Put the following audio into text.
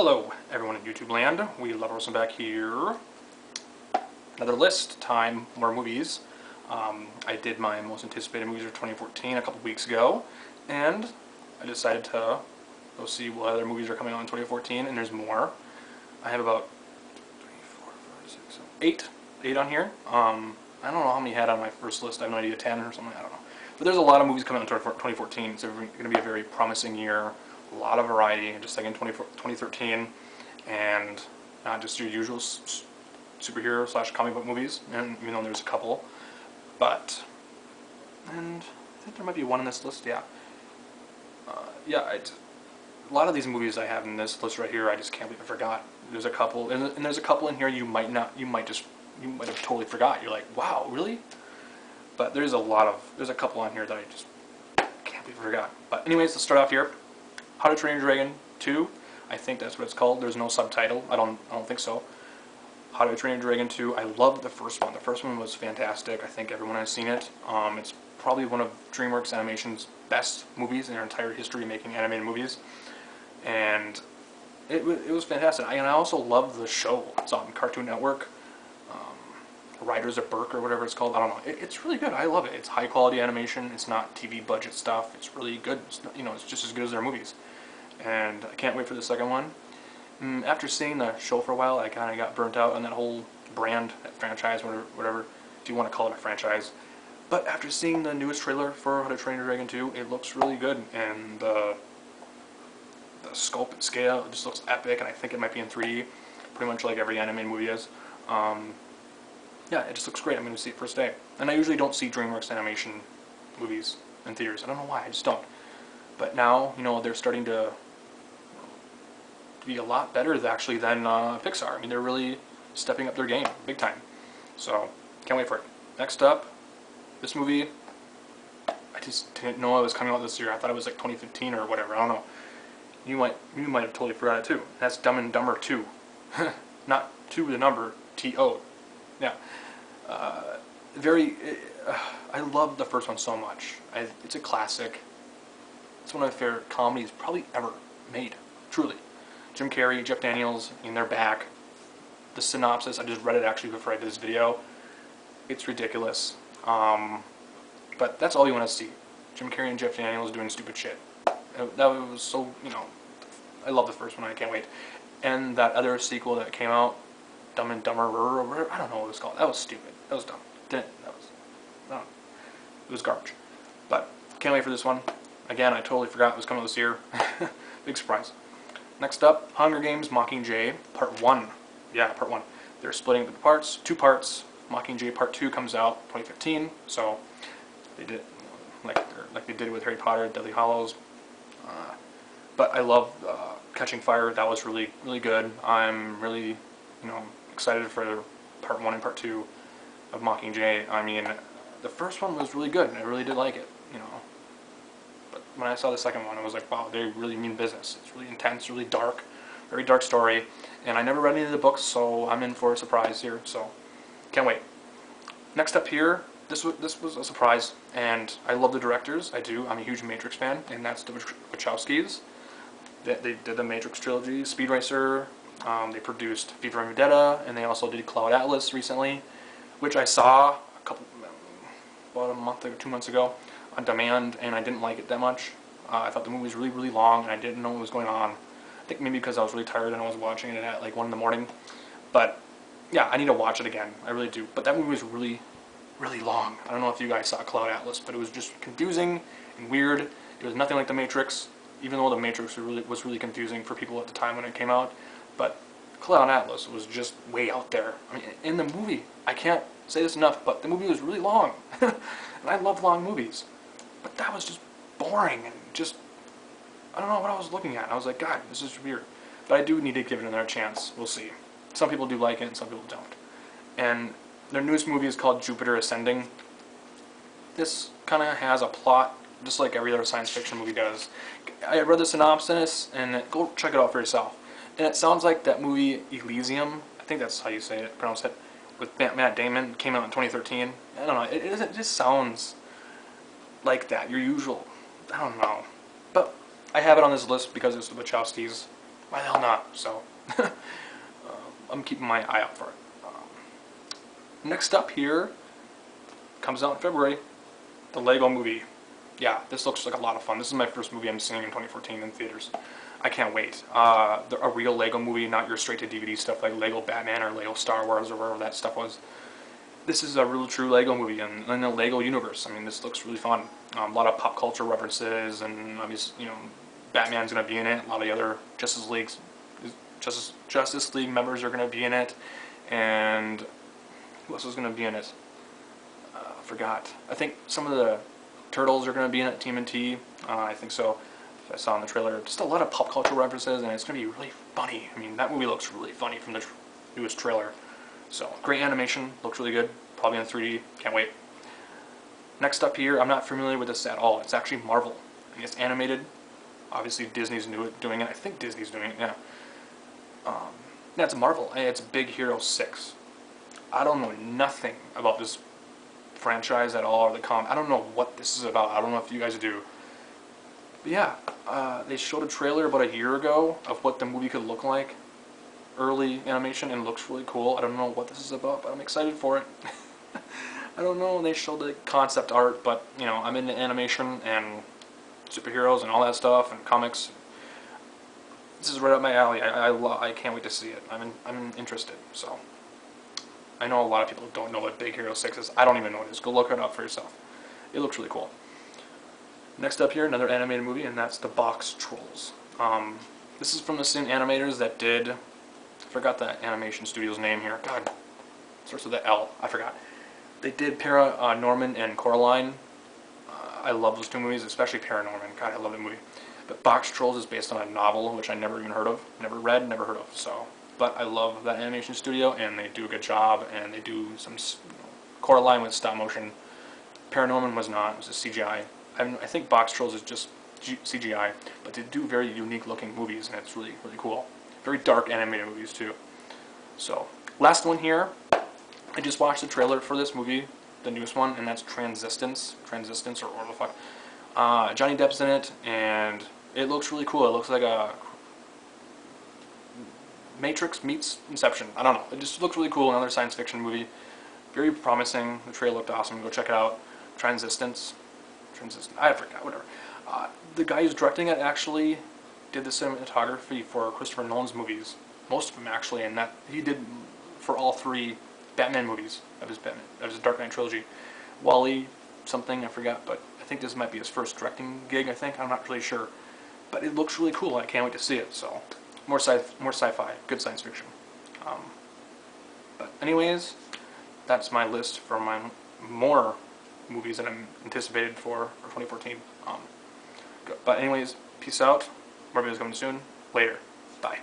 Hello, everyone in YouTube land. We love Wilson back here. Another list time, more movies. I did my most anticipated movies of 2014 a couple weeks ago, and I decided to go see what other movies are coming out in 2014, and there's more. I have about 8 on here. I don't know how many I had on my first list. I have no idea, 10 or something. I don't know. But there's a lot of movies coming out in 2014. It's going to be a very promising year. A lot of variety, just like in 2013, and not just your usual superhero / comic book movies, and even though there's a couple, and I think there might be one on this list, yeah. A lot of these movies I have in this list right here, I just can't believe I forgot. There's a couple, and there's a couple in here you might have totally forgot. You're like, wow, really? But there's a couple on here that I just can't believe I forgot. But anyways, let's start off here. How to Train Your Dragon 2, I think that's what it's called. There's no subtitle. I don't think so. How to Train Your Dragon 2. I loved the first one. The first one was fantastic. I think everyone has seen it. It's probably one of DreamWorks Animation's best movies in their entire history of making animated movies, and it was fantastic. And I also love the show. It's on Cartoon Network. Riders of Berk or whatever it's called. I don't know. It's really good. I love it. It's high quality animation. It's not TV budget stuff. It's really good. It's just as good as their movies. And I can't wait for the second one. After seeing the show for a while, I kind of got burnt out on that whole brand, that franchise, whatever, if you want to call it a franchise. But after seeing the newest trailer for How to Train Your Dragon 2, it looks really good, and the scope and scale, it just looks epic, and I think it might be in 3D, pretty much like every anime movie is. Yeah, it just looks great. I'm going to see it first day. And I usually don't see DreamWorks Animation movies in theaters. I don't know why, I just don't. But now, they're starting to be a lot better actually than Pixar. I mean, they're really stepping up their game big time. So, can't wait for it. Next up, this movie, I just didn't know it was coming out this year. I thought it was like 2015 or whatever. I don't know. You might have totally forgot it too. That's Dumb and Dumber 2. Not 2 the number, T-O. Yeah. I love the first one so much. It's a classic. It's one of my favorite comedies probably ever made. Truly. Jim Carrey, Jeff Daniels, they're back. The synopsis, I just read it actually before I did this video. It's ridiculous. But that's all you want to see. Jim Carrey and Jeff Daniels doing stupid shit. That was so, I love the first one. I can't wait. And that other sequel that came out, Dumb and Dumber, or whatever, I don't know what it was called. That was stupid. That was dumb. It was garbage. But can't wait for this one. Again, I totally forgot it was coming this year. Big surprise. Next up, Hunger Games Mockingjay Part 1. Yeah, Part 1. They're splitting the parts, 2 parts. Mockingjay Part 2 comes out 2015. So they did like they did with Harry Potter, Deathly Hallows. But I love Catching Fire. That was really, really good. I'm really, excited for Part 1 and Part 2 of Mockingjay. I mean, the first one was really good, and I really did like it, But when I saw the second one, I was like, wow, they really mean business. It's really intense, really dark, very dark story. And I never read any of the books, so I'm in for a surprise here, so can't wait. Next up here, this was a surprise, and I love the directors. I do. I'm a huge Matrix fan, and that's the Wachowskis. They did the Matrix trilogy, Speed Racer. They produced Viva Vendetta, and they also did Cloud Atlas recently, which I saw about a month or 2 months ago on demand, and I didn't like it that much. I thought the movie was really, really long, and I didn't know what was going on. I think maybe because I was really tired and I was watching it at like 1 in the morning. But yeah, I need to watch it again. I really do. But that movie was really, really long. I don't know if you guys saw Cloud Atlas, but it was just confusing and weird. It was nothing like The Matrix, even though The Matrix was really confusing for people at the time when it came out. But Cloud Atlas was just way out there. I mean, in the movie, I can't say this enough, but the movie was really long. And I love long movies. But that was just boring and just, I don't know what I was looking at. I was like, God, this is weird. But I do need to give it another chance. We'll see. Some people do like it and some people don't. And their newest movie is called Jupiter Ascending. This kind of has a plot just like every other science fiction movie does. I read the synopsis, and go check it out for yourself. And it sounds like that movie Elysium, I think that's how you say it, pronounce it, with Matt Damon, came out in 2013. I don't know, it just sounds like that, your usual, I don't know. But I have it on this list because it's the Wachowskis, why the hell not? So, I'm keeping my eye out for it. Next up here, comes out in February, the Lego Movie. Yeah, this looks like a lot of fun. This is my first movie I'm seeing in 2014 in theaters. I can't wait. A real Lego movie, not your straight to DVD stuff like Lego Batman or Lego Star Wars or whatever that stuff was. This is a real true Lego movie in the Lego universe. I mean, this looks really fun. A lot of pop culture references, and obviously, Batman's going to be in it. A lot of the other Justice League members are going to be in it, and who else is going to be in it? I forgot. I think some of the Turtles are going to be in it. TMNT, I think so. I saw in the trailer. Just a lot of pop culture references, and it's going to be really funny. I mean, that movie looks really funny from the newest trailer. So, great animation, looks really good, probably in 3D, can't wait. Next up here, I'm not familiar with this at all. It's actually Marvel. I mean, it's animated. Obviously, Disney's doing it. I think Disney's doing it, yeah. Yeah, it's Marvel. It's Big Hero 6. I don't know nothing about this franchise at all, or the I don't know what this is about. I don't know if you guys do. But yeah, they showed a trailer about a year ago of what the movie could look like. Early animation, and it looks really cool. I don't know what this is about, but I'm excited for it. I don't know, they showed the concept art, but, I'm into animation and superheroes and all that stuff, and comics. This is right up my alley. I can't wait to see it. I'm interested, so. I know a lot of people don't know what Big Hero 6 is. I don't even know what it is. Go look it up for yourself. It looks really cool. Next up here, another animated movie, and that's the Boxtrolls. This is from the same animators that did... I forgot the animation studio's name here. God, starts with the L. I forgot. They did Paranorman and Coraline. I love those two movies, especially Paranorman. God, I love that movie. But Boxtrolls is based on a novel, which I never even heard of. Never read, never heard of. So, but I love that animation studio, and they do a good job, and they do some... Coraline was stop motion. Paranorman was not. It was a CGI. I think Boxtrolls is just CGI, but they do very unique looking movies, and it's really, really cool. Very dark animated movies too. So, last one here. I just watched the trailer for this movie, the newest one, and that's Transistence, or what the fuck. Johnny Depp's in it, and it looks really cool. It looks like a Matrix meets Inception. I don't know. It just looks really cool. Another science fiction movie. Very promising. The trailer looked awesome. Go check it out. Transistence. I forgot. Whatever. The guy who's directing it actually did the cinematography for Christopher Nolan's movies, most of them actually, and that he did for all 3 Batman movies of his Dark Knight trilogy. Wally something, I forgot, but I think this might be his first directing gig. I'm not really sure, but it looks really cool. I can't wait to see it. So more sci-fi, good science fiction. But anyways, that's my list for my more movies that I'm anticipated for 2014. But anyways, peace out. More videos coming soon. Later. Bye.